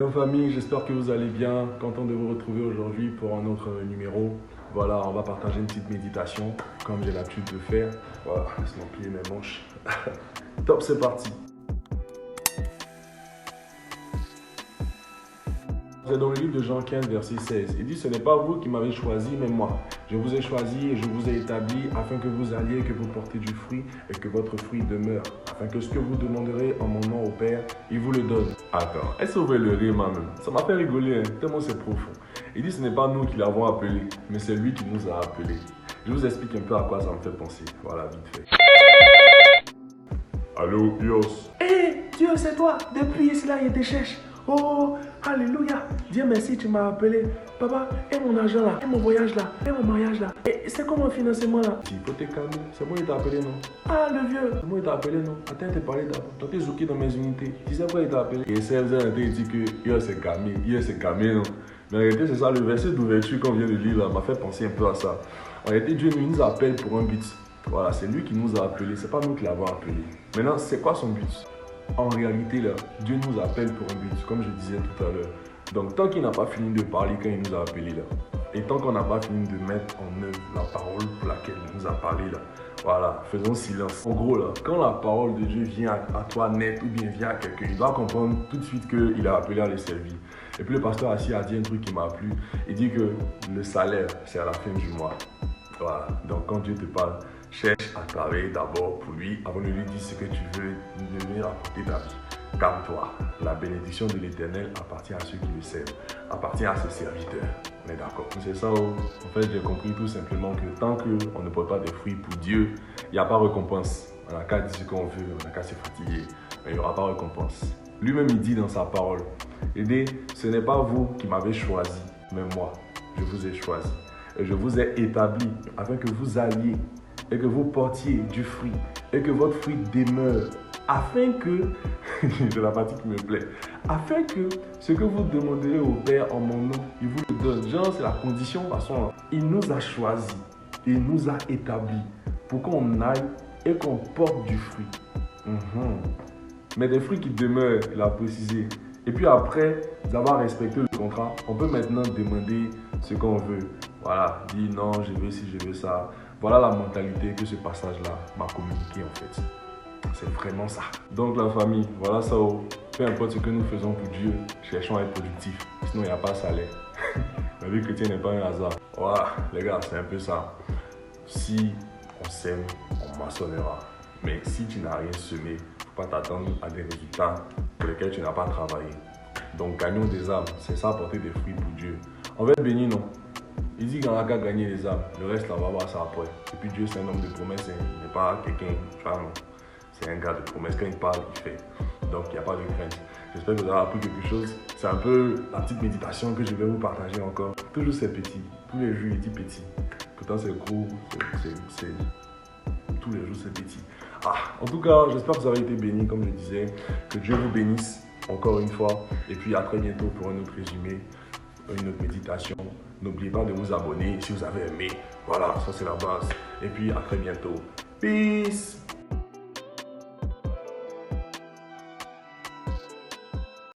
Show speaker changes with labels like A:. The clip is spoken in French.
A: Hello famille, j'espère que vous allez bien. Content de vous retrouver aujourd'hui pour un autre numéro. Voilà, on va partager une petite méditation, comme j'ai l'habitude de faire. Voilà, laisse-moi plier mes manches. Top, c'est parti. C'est dans le livre de Jean 15, verset 16. Il dit, ce n'est pas vous qui m'avez choisi, mais moi. Je vous ai choisi et je vous ai établi afin que vous alliez, que vous portez du fruit et que votre fruit demeure. Afin que ce que vous demanderez en mon nom au Père, il vous le donne. Attends, est-ce que vous pouvez le rire moi-même? Ça m'a fait rigoler, hein, tellement c'est profond. Il dit, ce n'est pas nous qui l'avons appelé, mais c'est lui qui nous a appelés. Je vous explique un peu à quoi ça me fait penser. Voilà, vite fait. Allô, Yos.
B: Hé, Dieu, c'est toi. Depuis ici, là, il te cherche. Oh, alléluia. Dieu merci, tu m'as appelé. Papa, et mon argent là, et mon voyage là, et mon mariage là. Et c'est comme un financement là.
A: Il faut te calmer. C'est moi qui t'a appelé, non?
B: Ah, le vieux.
A: C'est moi qui t'a appelé, non? Attends, t'es parlé d'abord. Toi, t'es zouké dans mes unités. Tu sais pourquoi il t'a appelé? Et c'est il dit que Yos c'est calmé. Yos c'est calmé, non? Mais en réalité, c'est ça, le verset d'ouverture qu'on vient de lire là m'a fait penser un peu à ça. En réalité, Dieu nous appelle pour un but. Voilà, c'est lui qui nous a appelés, c'est pas nous qui l'avons appelé. Maintenant, c'est quoi son but? En réalité, là, Dieu nous appelle pour un but, comme je disais tout à l'heure. Donc, tant qu'il n'a pas fini de parler quand il nous a appelés, là, et tant qu'on n'a pas fini de mettre en œuvre la parole pour laquelle il nous a parlé, là, voilà, faisons silence. En gros, là, quand la parole de Dieu vient à toi net ou bien vient à quelqu'un, il doit comprendre tout de suite qu'il a appelé à le servir. Et puis le pasteur assis a dit un truc qui m'a plu. Il dit que le salaire, c'est à la fin du mois. Voilà, donc quand Dieu te parle, cherche à travailler d'abord pour lui avant de lui dire ce que tu veux venir apporter ta vie. Calme-toi. La bénédiction de l'Éternel appartient à ceux qui le servent, appartient à ses serviteurs. On est d'accord. C'est ça, en fait, j'ai compris tout simplement que tant qu'on ne porte pas des fruits pour Dieu, il n'y a pas de récompense. On n'a qu'à dire ce qu'on veut, on n'a qu'à se fatiguer, mais il n'y aura pas de récompense. Lui-même, il dit dans sa parole, il dit, ce n'est pas vous qui m'avez choisi, mais moi, je vous ai choisi. Et je vous ai établi afin que vous alliez et que vous portiez du fruit et que votre fruit demeure, afin que, c'est la partie qui me plaît, afin que ce que vous demanderez au Père en mon nom, il vous le donne. Genre, c'est la condition, de toute façon, il nous a choisis, il nous a établis pour qu'on aille et qu'on porte du fruit. Mais des fruits qui demeurent, il a précisé. Et puis après avoir respecté le contrat, on peut maintenant demander ce qu'on veut. Voilà, dire non, je veux ci, je veux ça. Voilà la mentalité que ce passage-là m'a communiqué en fait. C'est vraiment ça. Donc la famille, voilà ça. Peu importe ce que nous faisons pour Dieu, cherchons à être productifs. Sinon, il n'y a pas de salaire. La vie chrétienne n'est pas un hasard. Voilà, les gars, c'est un peu ça. Si on sème, on maçonnera. Mais si tu n'as rien semé, il ne faut pas t'attendre à des résultats pour lesquels tu n'as pas travaillé. Donc gagnons des âmes. C'est ça, porter des fruits pour Dieu. On va être béni, non? Il dit qu'on a qu'à gagner les âmes. Le reste, là, on va voir ça après. Et puis Dieu, c'est un homme de promesses. Il n'est pas quelqu'un, tu vois, non. C'est un gars de promesses. Quand il parle, il fait. Donc, il n'y a pas de crainte. J'espère que vous avez appris quelque chose. C'est un peu la petite méditation que je vais vous partager encore. Toujours c'est petit. Tous les jours, il dit petit. Pourtant, c'est gros. Tous les jours, c'est petit. En tout cas, j'espère que vous avez été bénis, comme je disais. Que Dieu vous bénisse encore une fois. Et puis, à très bientôt pour un autre résumé, une autre méditation. N'oubliez pas de vous abonner si vous avez aimé. Voilà, ça c'est la base. Et puis à très bientôt. Peace!